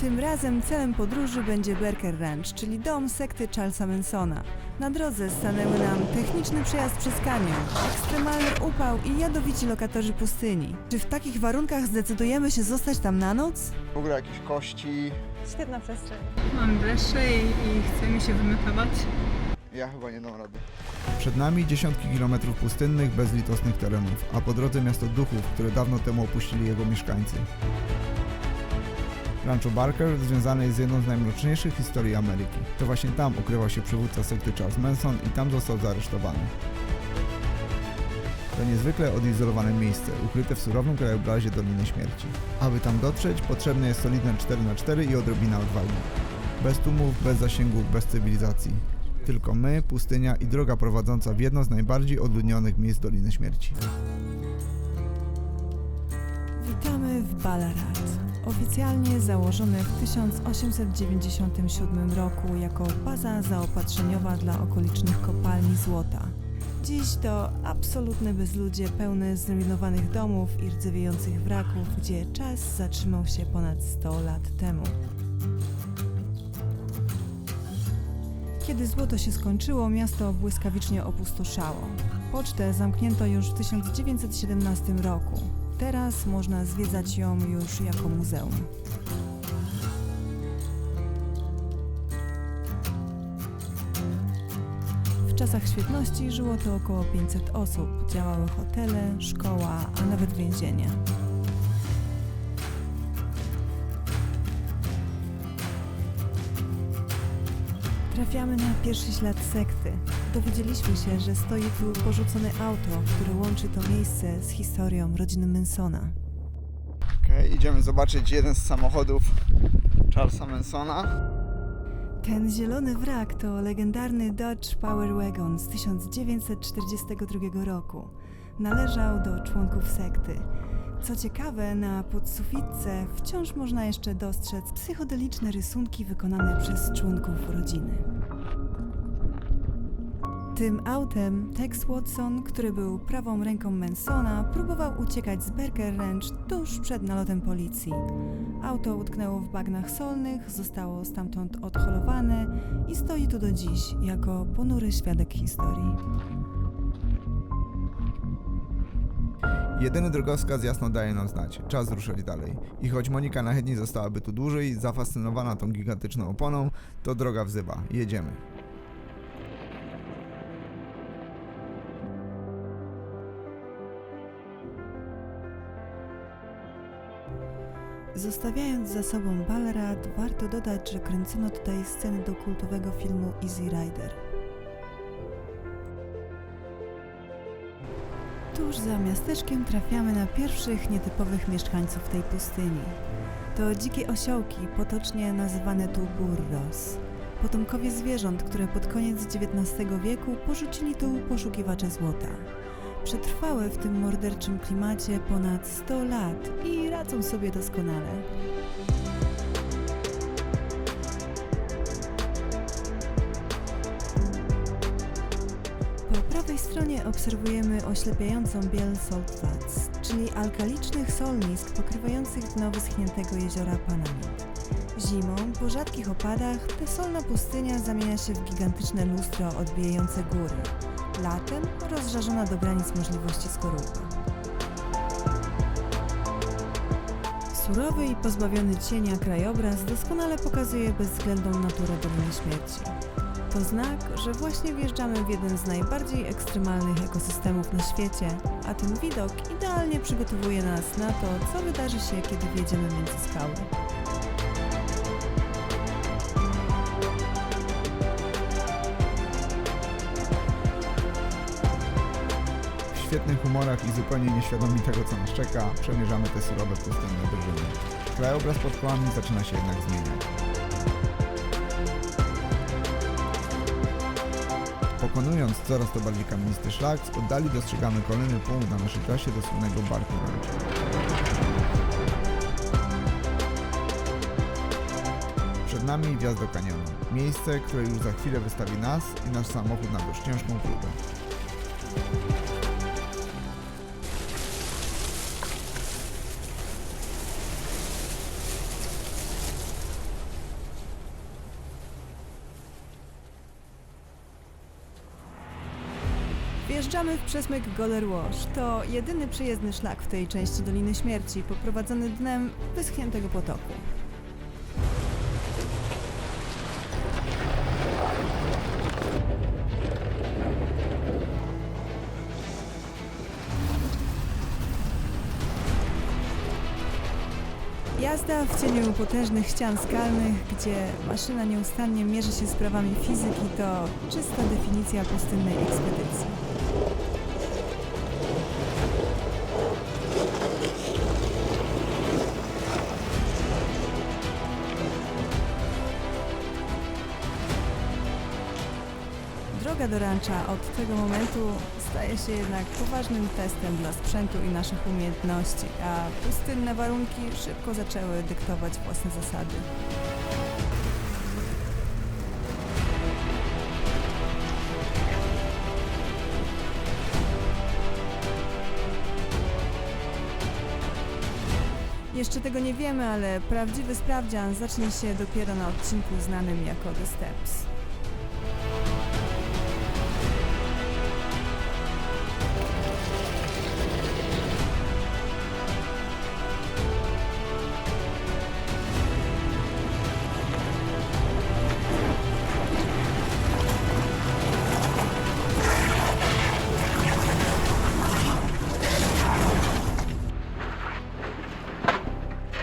Tym razem celem podróży będzie Barker Ranch, czyli dom sekty Charlesa Mansona. Na drodze stanęły nam techniczny przejazd przez kanion, ekstremalny upał i jadowici lokatorzy pustyni. Czy w takich warunkach zdecydujemy się zostać tam na noc? W ogóle jakieś kości. Świetna przestrzeń. Mam deszcze i chce mi się wymiotować. Ja chyba nie dam rady. Przed nami dziesiątki kilometrów pustynnych, bezlitosnych terenów, a po drodze miasto duchów, które dawno temu opuścili jego mieszkańcy. Rancho Barker związane jest z jedną z najmroczniejszych historii Ameryki. To właśnie tam ukrywał się przywódca sekty Charles Manson i tam został zaaresztowany. To niezwykle odizolowane miejsce, ukryte w surowym krajobrazie Doliny Śmierci. Aby tam dotrzeć, potrzebne jest solidne 4x4 i odrobina odwagi. Bez tłumów, bez zasięgów, bez cywilizacji. Tylko my, pustynia i droga prowadząca w jedno z najbardziej odludnionych miejsc Doliny Śmierci. Witamy w Ballarat, oficjalnie założony w 1897 roku jako baza zaopatrzeniowa dla okolicznych kopalni złota. Dziś to absolutne bezludzie pełne zrujnowanych domów i rdzewiejących wraków, gdzie czas zatrzymał się ponad 100 lat temu. Kiedy złoto się skończyło, miasto błyskawicznie opustoszało. Pocztę zamknięto już w 1917 roku. Teraz można zwiedzać ją już jako muzeum. W czasach świetności żyło tu około 500 osób. Działały hotele, szkoła, a nawet więzienie. Trafiamy na pierwszy ślad sekty. Dowiedzieliśmy się, że stoi tu porzucone auto, które łączy to miejsce z historią rodziny Mansona. Okej, idziemy zobaczyć jeden z samochodów Charlesa Mansona. Ten zielony wrak to legendarny Dodge Power Wagon z 1942 roku. Należał do członków sekty. Co ciekawe, na podsufitce wciąż można jeszcze dostrzec psychodeliczne rysunki wykonane przez członków rodziny. Tym autem Tex Watson, który był prawą ręką Mansona, próbował uciekać z Barker Ranch tuż przed nalotem policji. Auto utknęło w bagnach solnych, zostało stamtąd odholowane i stoi tu do dziś jako ponury świadek historii. Jedyny drogowskaz jasno daje nam znać, czas ruszać dalej. I choć Monika najchętniej zostałaby tu dłużej, zafascynowana tą gigantyczną oponą, to droga wzywa. Jedziemy. Zostawiając za sobą Ballarat, warto dodać, że kręcono tutaj sceny do kultowego filmu Easy Rider. Tuż za miasteczkiem trafiamy na pierwszych nietypowych mieszkańców tej pustyni. To dzikie osiołki, potocznie nazywane tu burros. Potomkowie zwierząt, które pod koniec XIX wieku porzucili tu poszukiwacze złota. Przetrwały w tym morderczym klimacie ponad 100 lat i radzą sobie doskonale. Po prawej stronie obserwujemy oślepiającą biel salt flats, czyli alkalicznych solnisk pokrywających dno wyschniętego jeziora Panamint. Zimą, po rzadkich opadach, ta solna pustynia zamienia się w gigantyczne lustro odbijające góry. Latem rozżarzona do granic możliwości skorupa. Surowy i pozbawiony cienia krajobraz doskonale pokazuje bezwzględną naturę Doliny Śmierci. To znak, że właśnie wjeżdżamy w jeden z najbardziej ekstremalnych ekosystemów na świecie, a ten widok idealnie przygotowuje nas na to, co wydarzy się, kiedy wjedziemy między skały. W świetnych humorach i zupełnie nieświadomi tego, co nas czeka, przemierzamy te surowe pustynne wyżyny. Krajobraz pod kołami zaczyna się jednak zmieniać. Pokonując coraz to bardziej kamiennisty szlak, z oddali dostrzegamy kolejny punkt na naszej trasie do słynnego Barker Ranch. Przed nami wjazd do kanionu. Miejsce, które już za chwilę wystawi nas i nasz samochód na dość ciężką próbę. Wjeżdżamy w przesmyk Goler Wash. To jedyny przejezdny szlak w tej części Doliny Śmierci, poprowadzony dnem wyschniętego potoku. Jazda w cieniu potężnych ścian skalnych, gdzie maszyna nieustannie mierzy się z prawami fizyki, to czysta definicja pustynnej ekspedycji. Droga do rancza od tego momentu staje się jednak poważnym testem dla sprzętu i naszych umiejętności, a pustynne warunki szybko zaczęły dyktować własne zasady. Jeszcze tego nie wiemy, ale prawdziwy sprawdzian zacznie się dopiero na odcinku znanym jako The Steps.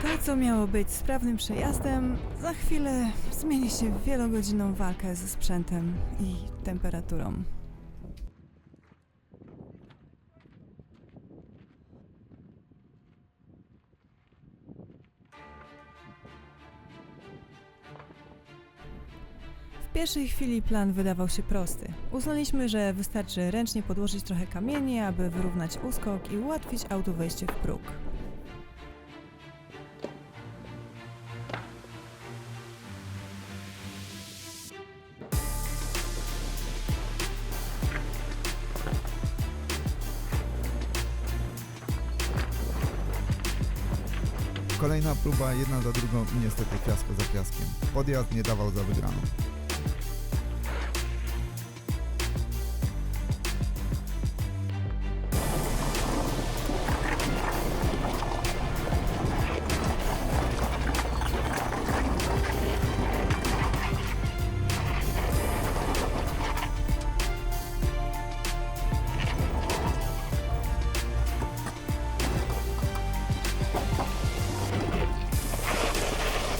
To, co miało być sprawnym przejazdem, za chwilę zmieni się w wielogodzinną walkę ze sprzętem i temperaturą. W pierwszej chwili plan wydawał się prosty. Uznaliśmy, że wystarczy ręcznie podłożyć trochę kamieni, aby wyrównać uskok i ułatwić autu wejście w próg. Kolejna próba, jedna za drugą i niestety fiasko za fiaskiem. Podjazd nie dawał za wygraną.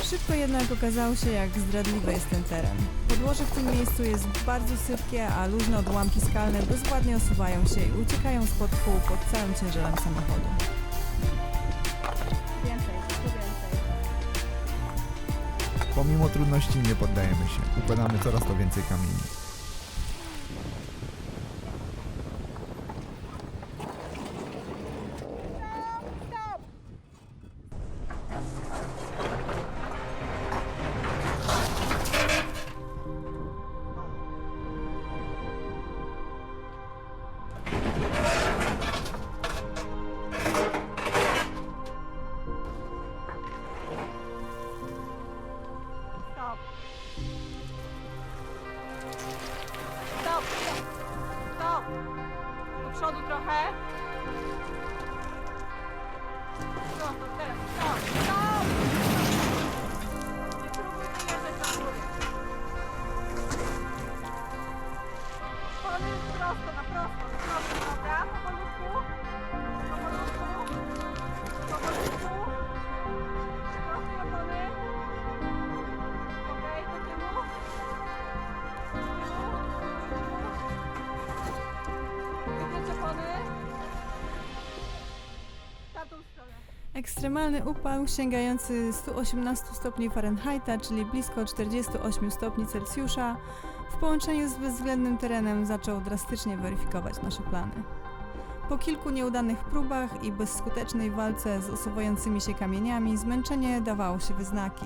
Szybko jednak okazało się, jak zdradliwy jest ten teren. Podłoże w tym miejscu jest bardzo sypkie, a luźne odłamki skalne bezwładnie osuwają się i uciekają spod kół pod całym ciężarem samochodu. Pomimo trudności nie poddajemy się. Układamy coraz to więcej kamieni. Stop! Do przodu trochę. Stop, teraz, stop! Nie próbuj wyjeżdżać do góry. Powolutku, prosto, na prosto, dobra? Powolutku. Prostuj opony. Okej, do tyłu. Ekstremalny upał sięgający 118 stopni Fahrenheita, czyli blisko 48 stopni Celsjusza, w połączeniu z bezwzględnym terenem zaczął drastycznie weryfikować nasze plany. Po kilku nieudanych próbach i bezskutecznej walce z osuwającymi się kamieniami, zmęczenie dawało się we znaki.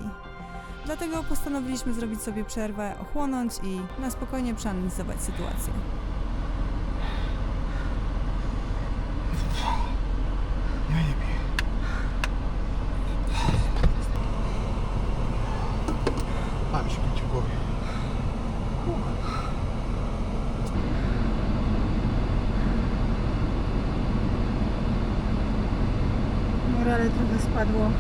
Dlatego postanowiliśmy zrobić sobie przerwę, ochłonąć i na spokojnie przeanalizować sytuację. A, mi się kręci w głowie. ale trochę spadło.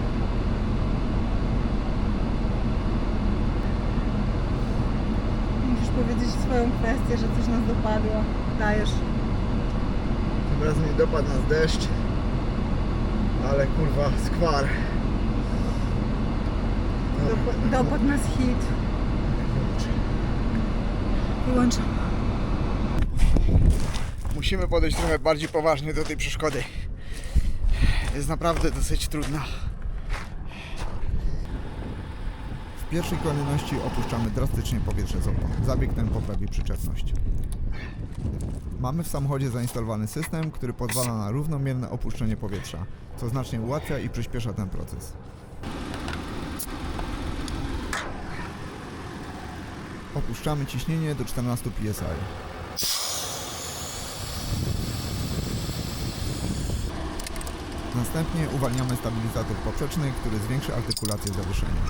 Musisz powiedzieć swoją kwestię, że coś nas dopadło. Dajesz. Tym razem nie dopadł nas deszcz, ale kurwa skwar. Dopadł nas hit. Wyłączam. Musimy podejść trochę bardziej poważnie do tej przeszkody. Jest naprawdę dosyć trudna. W pierwszej kolejności opuszczamy drastycznie powietrze z opon. Zabieg ten poprawi przyczepność. Mamy w samochodzie zainstalowany system, który pozwala na równomierne opuszczenie powietrza, co znacznie ułatwia i przyspiesza ten proces. Opuszczamy ciśnienie do 14 psi. Następnie uwalniamy stabilizator poprzeczny, który zwiększy artykulację zawieszenia.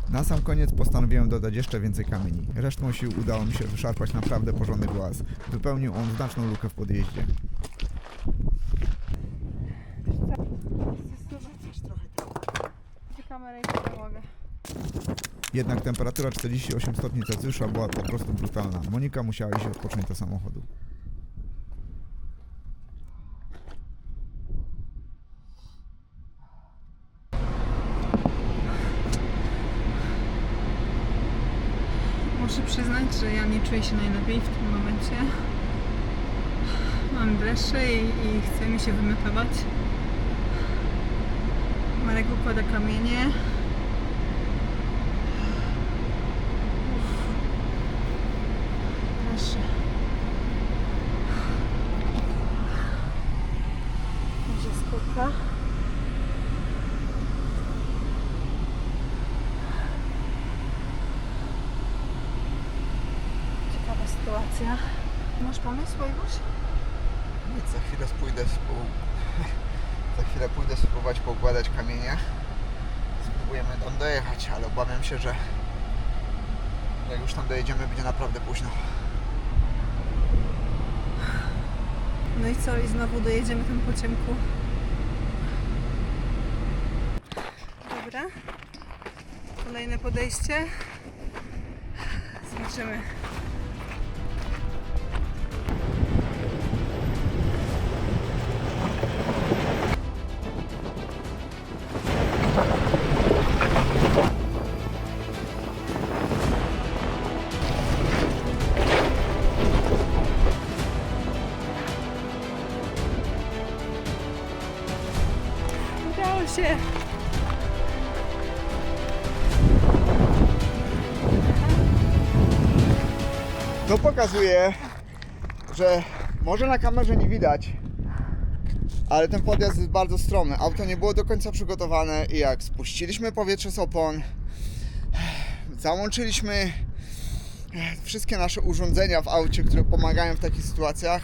Na sam koniec postanowiłem dodać jeszcze więcej kamieni. Resztą sił udało mi się wyszarpać naprawdę porządny głaz. Wypełnił on znaczną lukę w podjeździe. Kamerę i nie mogę. Jednak temperatura 48 stopni Celsjusza była po prostu brutalna. Monika musiała iść odpocząć do samochodu. Muszę przyznać, że ja nie czuję się najlepiej w tym momencie. Mam dreszcze i chce mi się wymiotować. Marek układa kamienie. Dreszcze. Będzie skórka. Ciekawa sytuacja. Masz pomysł, Wojwódź? Nic, za chwilę pójdę spróbować poukładać kamienie. Spróbujemy tam dojechać, ale obawiam się, że jak już tam dojedziemy, będzie naprawdę późno. No i co? I znowu dojedziemy tam po ciemku. Dobra. Kolejne podejście. Zobaczymy. Udało się! To pokazuje, że może na kamerze nie widać, ale ten podjazd jest bardzo stromy. Auto nie było do końca przygotowane i jak spuściliśmy powietrze z opon, załączyliśmy wszystkie nasze urządzenia w aucie, które pomagają w takich sytuacjach,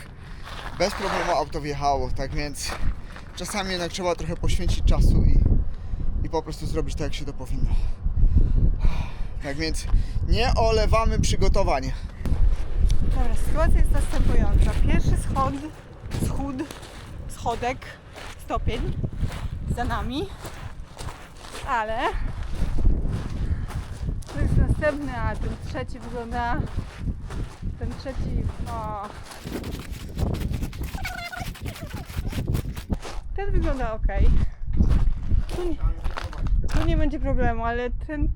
bez problemu auto wjechało. Tak więc czasami jednak trzeba trochę poświęcić czasu i po prostu zrobić tak, jak się to powinno. Tak więc nie olewamy przygotowań. Dobra, sytuacja jest następująca. Pierwszy schodek, stopień za nami, ale to jest następny, a ten trzeci wygląda, ten wygląda ok. Tu nie będzie problemu, ale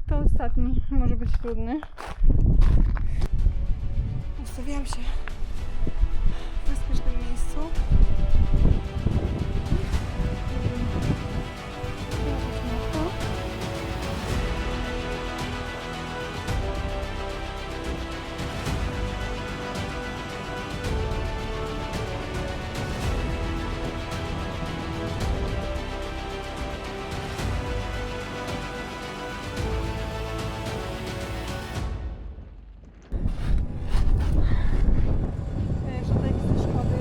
to ostatni może być trudny. Ustawiłam się w bezpiecznym miejscu. Jeszcze tutaj widzę szkody.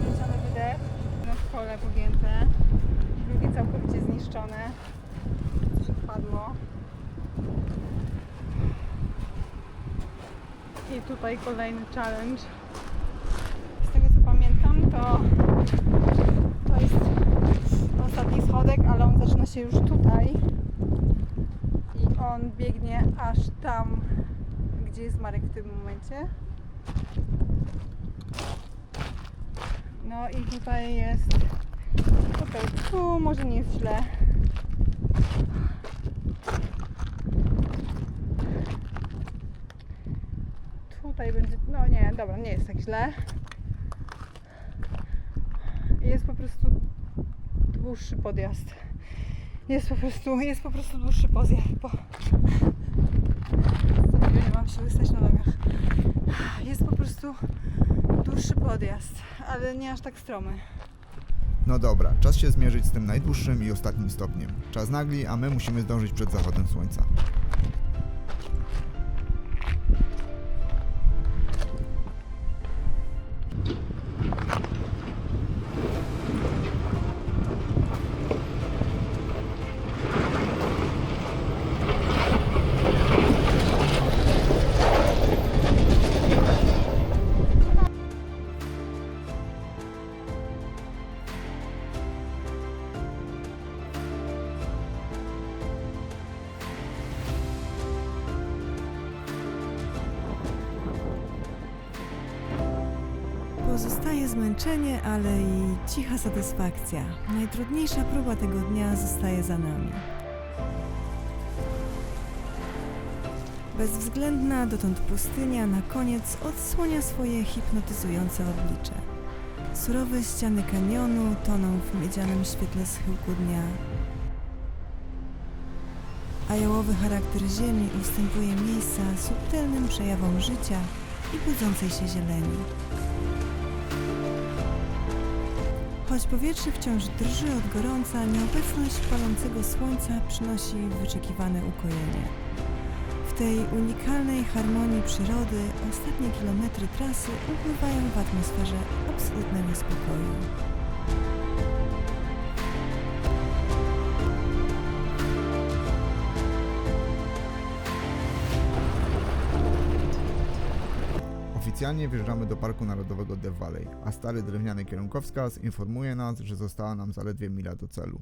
Zniszczony wydech. No w kole pogięte. Drugie całkowicie zniszczone. Coś odpadło. I tutaj kolejny challenge. No, to jest ostatni schodek, ale on zaczyna się już tutaj i on biegnie aż tam, gdzie jest Marek w tym momencie. No i tutaj jest, tutaj, tu może nie jest źle. Tutaj będzie, no nie, dobra, nie jest tak źle. Jest po prostu dłuższy podjazd. Jest po prostu dłuższy podjazd. Nie mam siły stać na nogach. Jest po prostu dłuższy podjazd, ale nie aż tak stromy. No dobra, czas się zmierzyć z tym najdłuższym i ostatnim stopniem. Czas nagli, a my musimy zdążyć przed zachodem słońca. Pozostaje zmęczenie, ale i cicha satysfakcja. Najtrudniejsza próba tego dnia zostaje za nami. Bezwzględna dotąd pustynia na koniec odsłania swoje hipnotyzujące oblicze. Surowe ściany kanionu toną w miedzianym świetle schyłku dnia, a jałowy charakter ziemi ustępuje miejsca subtelnym przejawom życia i budzącej się zieleni. Choć powietrze wciąż drży od gorąca, nieobecność palącego słońca przynosi wyczekiwane ukojenie. W tej unikalnej harmonii przyrody ostatnie kilometry trasy upływają w atmosferze absolutnego spokoju. Oficjalnie wjeżdżamy do Parku Narodowego Death Valley, a stary drewniany kierunkowskaz informuje nas, że została nam zaledwie mila do celu.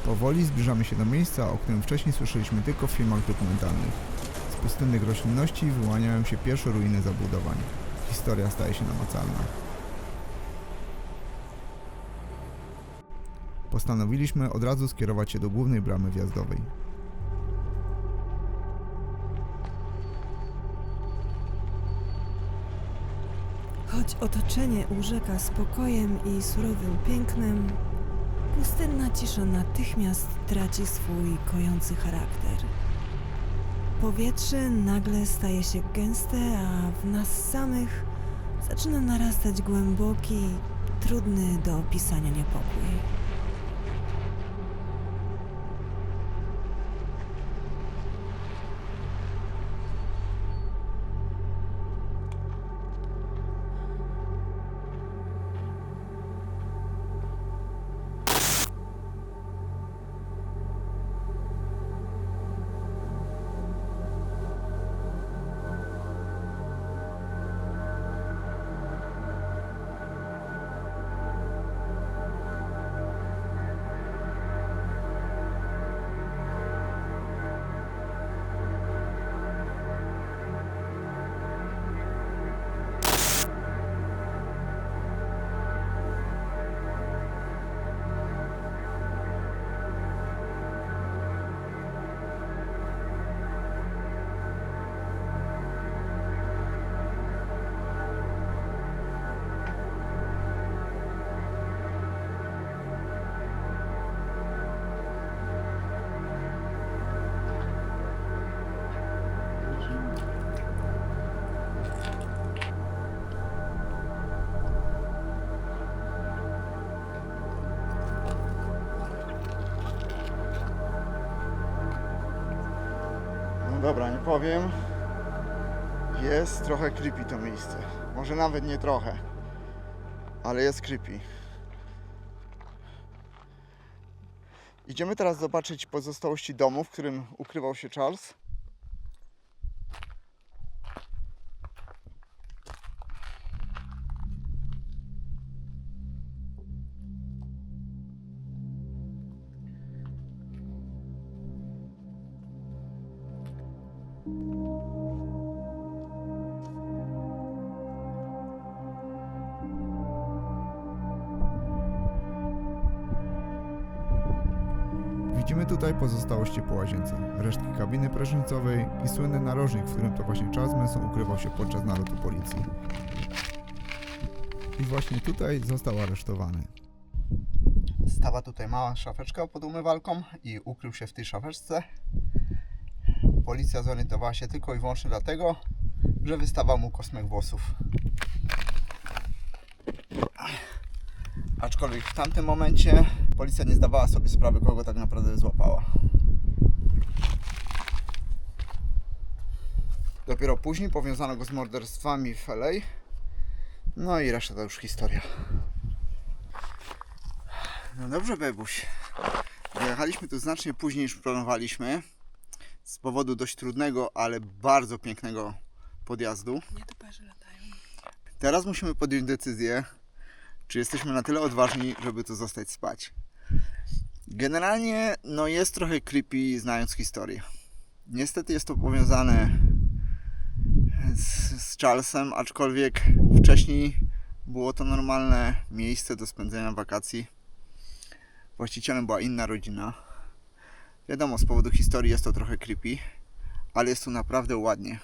Powoli zbliżamy się do miejsca, o którym wcześniej słyszeliśmy tylko w filmach dokumentalnych. Z pustynnych roślinności wyłaniają się pierwsze ruiny zabudowań. Historia staje się namacalna. Postanowiliśmy od razu skierować się do głównej bramy wjazdowej. Choć otoczenie urzeka spokojem i surowym pięknem, pustynna cisza natychmiast traci swój kojący charakter. Powietrze nagle staje się gęste, a w nas samych zaczyna narastać głęboki, trudny do opisania niepokój. Dobra, nie powiem. Jest trochę creepy to miejsce. Może nawet nie trochę. ale jest creepy. Idziemy teraz zobaczyć pozostałości domu, w którym ukrywał się Charles. Widzimy tutaj pozostałości po łazience, resztki kabiny prysznicowej i słynny narożnik, w którym to właśnie Charles Manson ukrywał się podczas nalotu policji. I właśnie tutaj został aresztowany. Stała tutaj mała szafeczka pod umywalką i ukrył się w tej szafeczce. Policja zorientowała się tylko i wyłącznie dlatego, że wystawał mu kosmyk włosów. Aczkolwiek w tamtym momencie policja nie zdawała sobie sprawy, kogo tak naprawdę złapała. Dopiero później powiązano go z morderstwami w LA. No i reszta to już historia. No dobrze, Bebuś. Wyjechaliśmy tu znacznie później niż planowaliśmy. Z powodu dość trudnego, ale bardzo pięknego podjazdu. Nietoperze latają. Teraz musimy podjąć decyzję, czy jesteśmy na tyle odważni, żeby tu zostać spać. Generalnie no jest trochę creepy, znając historię. Niestety jest to powiązane z Charlesem, aczkolwiek wcześniej było to normalne miejsce do spędzenia wakacji. Właścicielem była inna rodzina. Wiadomo, z powodu historii jest to trochę creepy, ale jest tu naprawdę ładnie.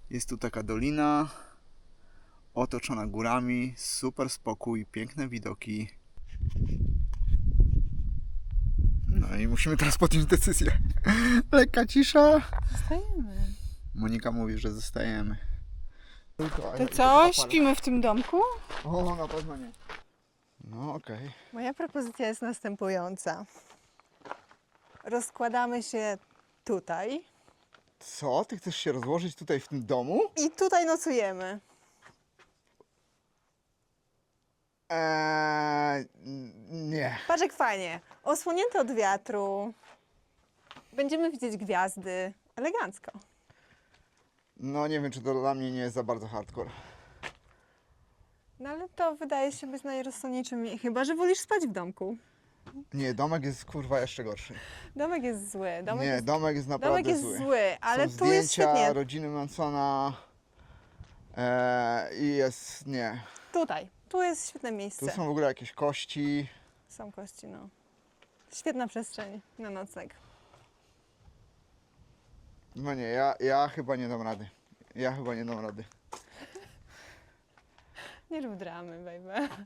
Jest tu taka dolina otoczona górami, super spokój, piękne widoki. No i musimy teraz podjąć decyzję. Lekka cisza. Zostajemy. Monika mówi, że zostajemy. To co? Śpimy w tym domku? O, na pewno nie. No okej. Moja propozycja jest następująca. Rozkładamy się tutaj Co? Ty chcesz się rozłożyć tutaj w tym domu? i tutaj nocujemy. Nie. Patrz jak fajnie. Osłonięte od wiatru. Będziemy widzieć gwiazdy. Elegancko. No nie wiem, czy to dla mnie nie jest za bardzo hardcore. No ale to wydaje się być najrozsądniejszym. Chyba że wolisz spać w domku. Nie, domek jest kurwa jeszcze gorszy. Domek jest zły. Domek jest naprawdę domek jest zły. zły, ale Są tu jest zdjęcia świetnie. rodziny Mansona i jest, nie. Tutaj. Tu jest świetne Tu miejsce. są w ogóle jakieś kości. Są kości, no. Świetna przestrzeń na nocleg. No nie, ja chyba nie dam rady. Ja chyba nie dam rady. Nie rób dramy, baby. No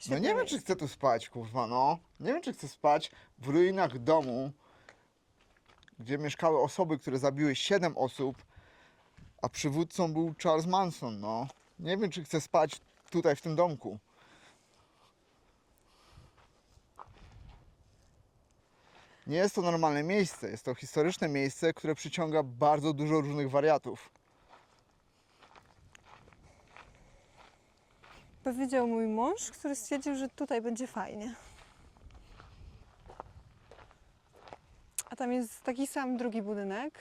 Świetne nie wiem, miejsce. czy chcę tu spać, kurwa, no. Nie wiem, czy chcę spać w ruinach domu, gdzie mieszkały osoby, które zabiły 7 osób, a przywódcą był Charles Manson, no. Nie wiem, czy chcę spać tutaj w tym domku. Nie jest to normalne miejsce, jest to historyczne miejsce, które przyciąga bardzo dużo różnych wariatów. Powiedział mój mąż, który stwierdził, że tutaj będzie fajnie. A tam jest taki sam drugi budynek.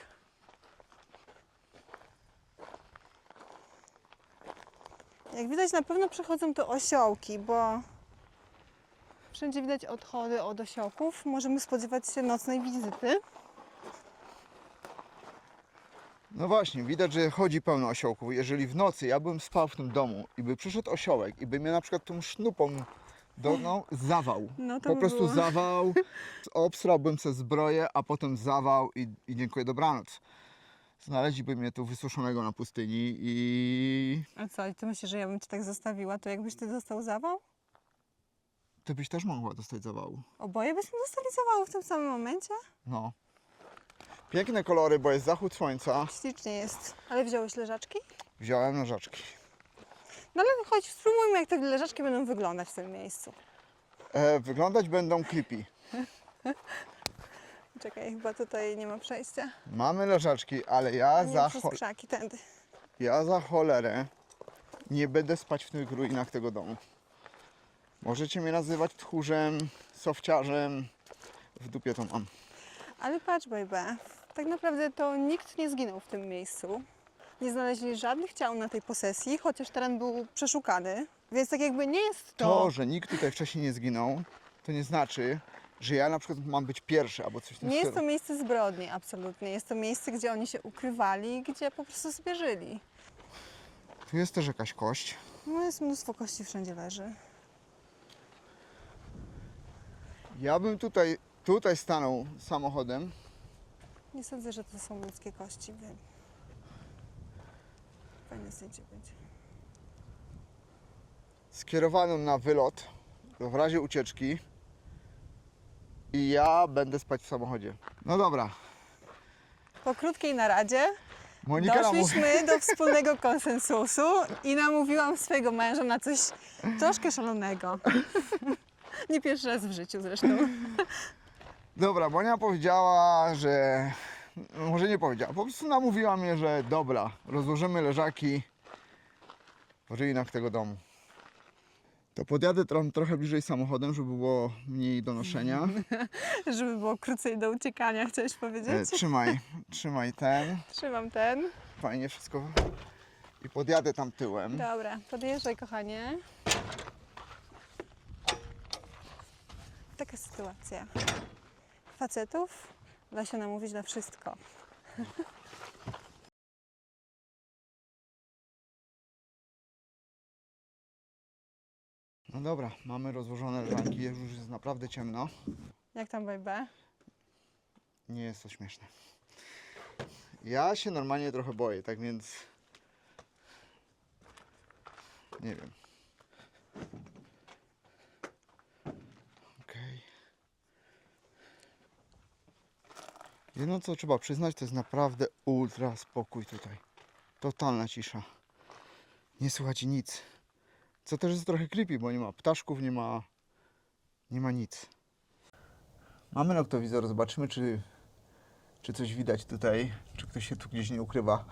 Jak widać, na pewno przechodzą tu osiołki, bo wszędzie widać odchody od osiołków. Możemy spodziewać się nocnej wizyty. No właśnie, widać, że chodzi pełno osiołków. Jeżeli w nocy ja bym spał w tym domu i by przyszedł osiołek i by mnie na przykład tą sznupą dotknął, zawał. No to Po by prostu było. zawał, obsrałbym se zbroję, a potem zawał i dziękuję, dobranoc. Znaleźliby mnie tu wysuszonego na pustyni i A co, i ty myślisz, że ja bym cię tak zostawiła, to jakbyś ty dostał zawał? ty byś też mogła dostać zawału. Oboje byśmy dostali zawału w tym samym momencie? No. Piękne kolory, bo jest zachód słońca. Ślicznie jest. Ale wziąłeś leżaczki? Wziąłem nożaczki. No ale chodź, spróbujmy, jak te leżaczki będą wyglądać w tym miejscu. Wyglądać będą creepy. Czekaj, chyba tutaj nie ma przejścia. Mamy leżaczki, ale Nie, przez krzaki, tędy. ja za cholerę nie będę spać w tych ruinach tego domu. Możecie mnie nazywać tchórzem, sofciarzem, w dupie to mam. Ale patrz, baby, tak naprawdę to nikt nie zginął w tym miejscu. Nie znaleźli żadnych ciał na tej posesji, chociaż teren był przeszukany. Więc tak jakby nie jest To, że nikt tutaj wcześniej nie zginął, to nie znaczy, że ja na przykład mam być pierwszy albo coś w tym Nie jest stylu. to miejsce zbrodni, absolutnie. Jest to miejsce, gdzie oni się ukrywali, gdzie po prostu sobie żyli. Tu jest też jakaś kość. No jest mnóstwo kości, wszędzie leży. Ja bym tutaj stanął samochodem. Nie sądzę, że to są ludzkie kości, więc fajne zdjęcie będzie. Skierowaną na wylot w razie ucieczki i ja będę spać w samochodzie. No dobra, Po krótkiej naradzie Monika nam mówi, doszliśmy do wspólnego konsensusu i namówiłam swojego męża na coś troszkę szalonego. Nie pierwszy raz w życiu zresztą. dobra, Monia powiedziała, że może nie powiedziała, po prostu namówiła mnie, że dobra, rozłożymy leżaki w ruinach tego domu. To podjadę trochę bliżej samochodem, żeby było mniej do noszenia. Żeby było krócej do uciekania, chciałeś powiedzieć? Trzymaj ten. Trzymam ten. Fajnie wszystko. I podjadę tam tyłem. Dobra, podjeżdżaj, kochanie. Taka sytuacja. Facetów da się namówić na wszystko. No dobra, mamy rozłożone leżanki, już jest naprawdę ciemno. Jak tam, baby? Nie jest to śmieszne. Ja się normalnie trochę boję, tak więc... Nie wiem. Okej. Jedno co trzeba przyznać, to jest naprawdę ultra spokój tutaj. Totalna cisza. Nie słychać nic. Co też jest trochę creepy, bo nie ma ptaszków, nie ma nic. Mamy noktowizor, zobaczymy czy coś widać tutaj, czy ktoś się tu gdzieś nie ukrywa.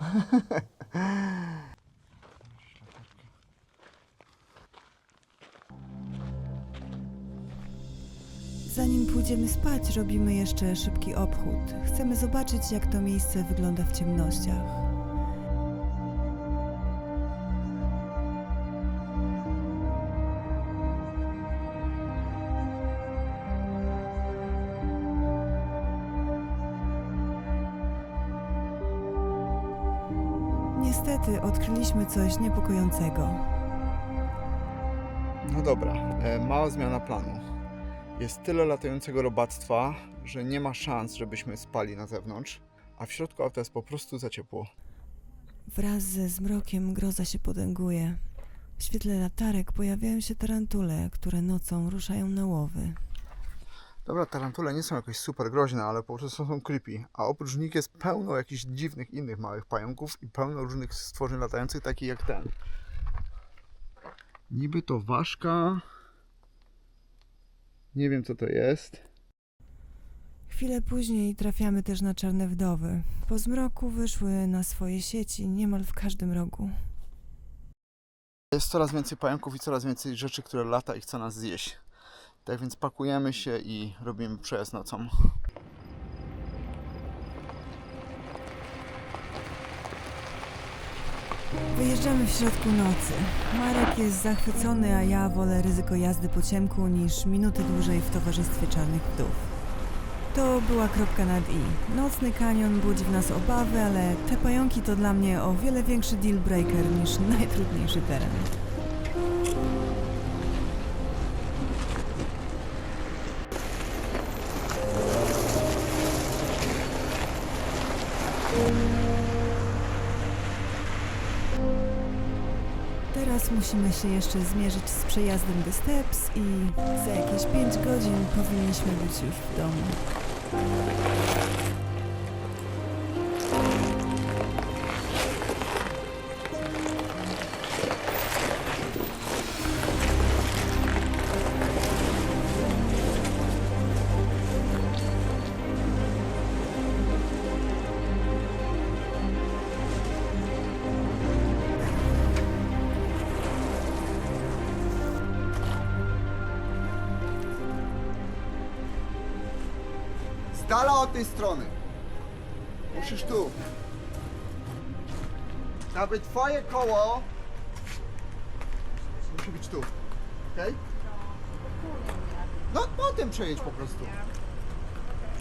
Zanim pójdziemy spać, robimy jeszcze szybki obchód. Chcemy zobaczyć, jak to miejsce wygląda w ciemnościach. Niestety odkryliśmy coś niepokojącego. No dobra, mała zmiana planu. Jest tyle latającego robactwa, że nie ma szans, żebyśmy spali na zewnątrz, a w środku auta jest po prostu za ciepło. Wraz ze zmrokiem groza się potęguje. W świetle latarek pojawiają się tarantule, które nocą ruszają na łowy. Dobra, tarantule nie są jakoś super groźne, ale po prostu są creepy. A oprócz nich jest pełno jakichś dziwnych innych małych pająków i pełno różnych stworzeń latających, takich jak ten. Niby to ważka. Nie wiem co to jest. Chwilę później trafiamy też na czarne wdowy. Po zmroku wyszły na swoje sieci niemal w każdym rogu. Jest coraz więcej pająków i coraz więcej rzeczy, które lata i chce nas zjeść. Tak więc pakujemy się i robimy przejazd nocą. Wyjeżdżamy w środku nocy. Marek jest zachwycony, a ja wolę ryzyko jazdy po ciemku niż minutę dłużej w towarzystwie czarnych wdów. To była kropka nad i. Nocny kanion budzi w nas obawy, ale te pająki to dla mnie o wiele większy deal breaker niż najtrudniejszy teren. Teraz musimy się jeszcze zmierzyć z przejazdem The Steps i za jakieś 5 godzin powinniśmy być już w domu. Z dala od tej strony. Musisz tu. Aby twoje koło musi być tu. Okej? No potem przejedź po prostu.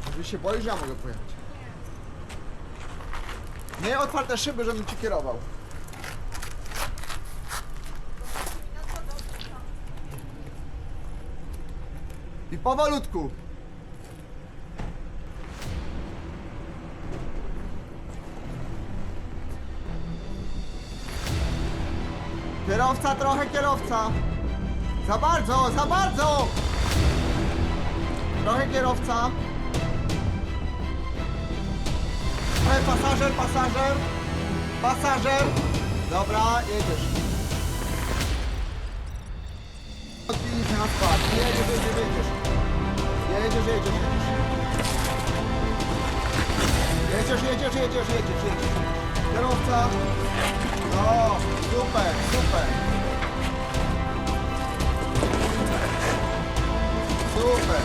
Jeżeli się boisz, ja mogę pojechać. Nie otwarte szyby, żebym ci kierował. I powolutku. Kierowca, trochę kierowca. Za bardzo, za bardzo. Trochę kierowca. Trochę pasażer, pasażer. Pasażer. Dobra, jedziesz. Odbij na skład. Jedziesz, jedziesz, jedziesz. Jedziesz, jedziesz, jedziesz. Jedziesz, jedziesz, jedziesz, jedziesz, jedziesz. Kierowca. No, super, super. Super.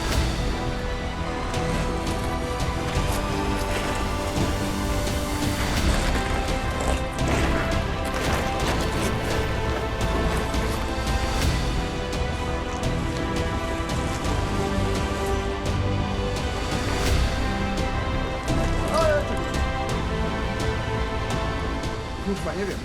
Kurwa, nie wiem.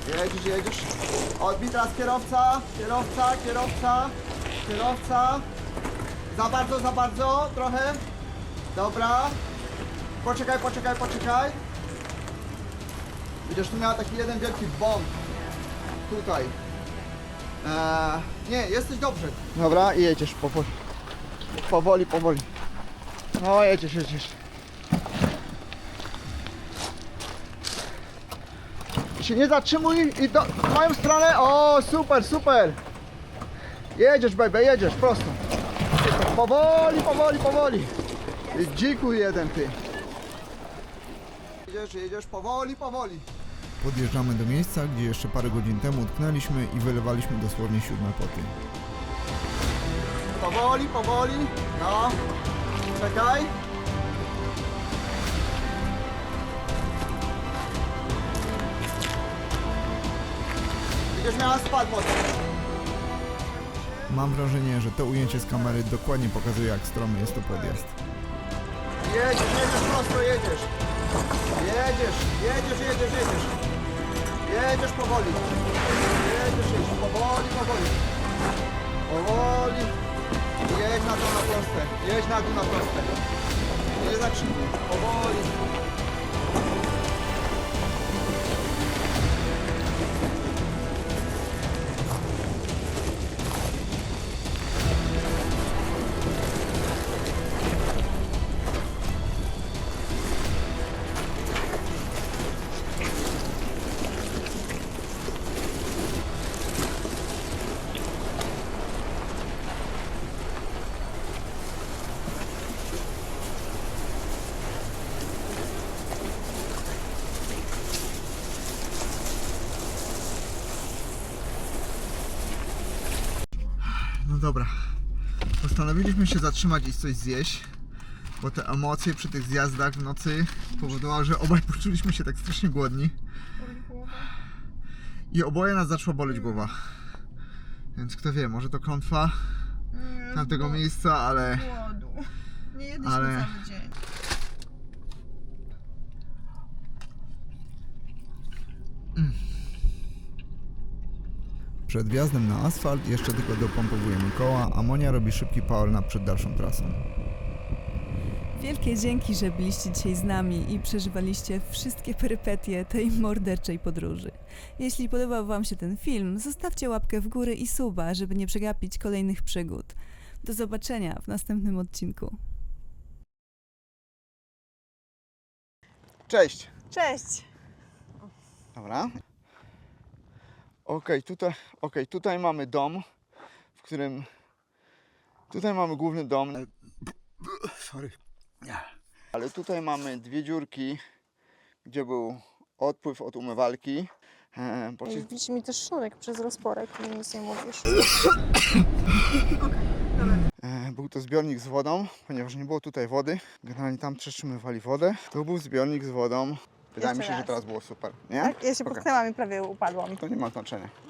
Jedziesz, jedziesz. Odbij teraz kierowca, kierowca, kierowca, kierowca. Za bardzo, trochę. Dobra. Poczekaj, poczekaj, poczekaj. Widzisz, tu miała taki jeden wielki bąk. Tutaj. Nie, jesteś dobrze. Dobra, i jedziesz powoli. Powoli, powoli. No, jedziesz, jedziesz. Się nie zatrzymuj i w moją stronę. O, super, super. Jedziesz, baby, jedziesz, prosto. Powoli, powoli, powoli. Ty dziku jeden, ty. Jedziesz, jedziesz, powoli, powoli. Podjeżdżamy do miejsca, gdzie jeszcze parę godzin temu utknęliśmy i wylewaliśmy dosłownie 7 poty. Powoli, powoli. No. Czekaj. Będziesz miała spad mocno. Mam wrażenie, że to ujęcie z kamery dokładnie pokazuje, jak stromy jest to podjazd. Jedziesz, jedziesz prosto, jedziesz. Jedziesz, jedziesz, jedziesz, jedziesz. Jedziesz powoli. Jedziesz, jedziesz, powoli, powoli. Powoli. Jedź na dół na proste. Jedź na dół na proste. Nie zatrzymuj. Powoli. No dobra, postanowiliśmy się zatrzymać i coś zjeść, bo te emocje przy tych zjazdach w nocy powodowały, że obaj poczuliśmy się tak strasznie głodni i oboje nas zaczęła boleć głowa. Więc kto wie, może to klątwa tamtego miejsca, ale... Nie jedliśmy Ale- cały dzień. Przed wjazdem na asfalt jeszcze tylko dopompowujemy koła, a Monia robi szybki power nap przed dalszą trasą. Wielkie dzięki, że byliście dzisiaj z nami i przeżywaliście wszystkie perypetie tej morderczej podróży. Jeśli podobał Wam się ten film, zostawcie łapkę w górę i suba, żeby nie przegapić kolejnych przygód. Do zobaczenia w następnym odcinku. Cześć! Cześć! Dobra. Tutaj mamy dom, w którym... Tutaj mamy główny dom. Sorry. Ale tutaj mamy dwie dziurki, gdzie był odpływ od umywalki. Wisi mi też sznurek przez rozporek, i nic nie mówisz. Był to zbiornik z wodą, ponieważ nie było tutaj wody. Generalnie tam przetrzymywali wodę. Tu był zbiornik z wodą. Wydaje mi się, Jeszcze że raz. teraz było super, nie? Tak? Ja się Okej. potknęłam i prawie upadłam. To nie ma znaczenia.